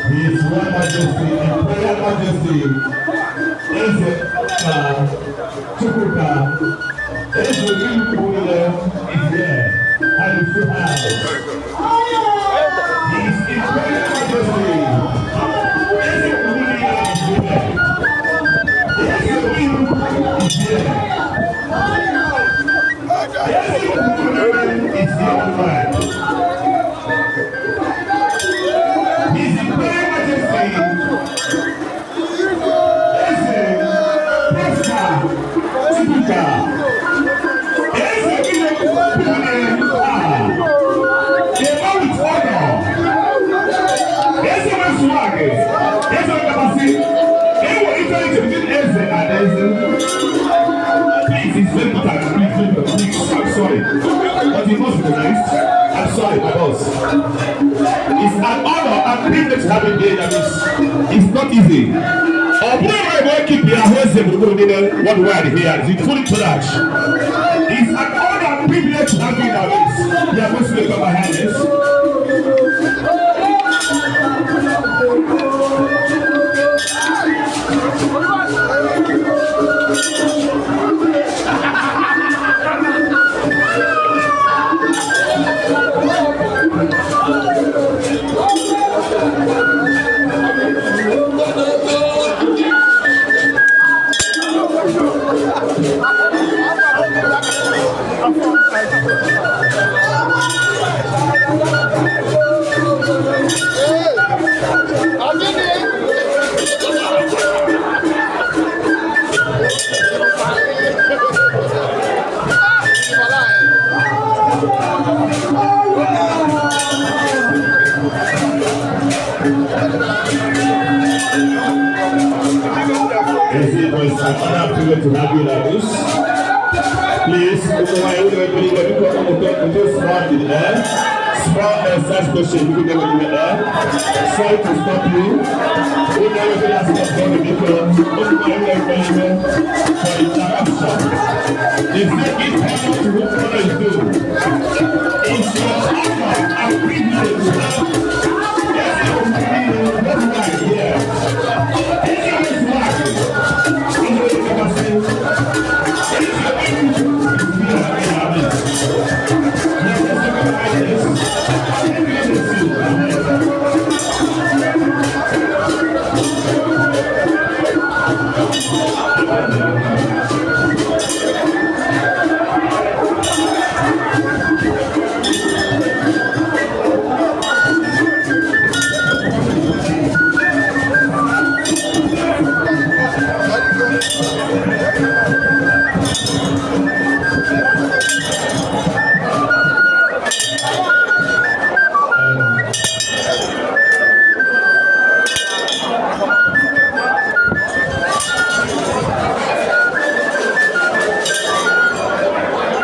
His Royal Majesty, Imperial Majesty, Eze Chukwuka, Eze William is here, and the full house. His Imperial Majesty, Eze William is here. Eze William is here. Eze William is here tonight. His Imperial Majesty, Eze Presca Chukwuka, Eze William they go with honor. Eze Maswag, Eze Kamasi, they were interacting between Eze and Eze. Please, it's very important. Please, I'm sorry. But it must be nice. I'm sorry, my boss. It's an honor and privilege to have a day that is not easy. Keep your hands what word here. It's fully charged. It's an honor and privilege to have you that is. You are supposed to make up my hands. It's an honor privilege to have you like this. Please, small such question you can never do it there. Sorry to stop you. We never can ask us for the people. For interaction. It's not easy to what you do. It's your honor and privilege to have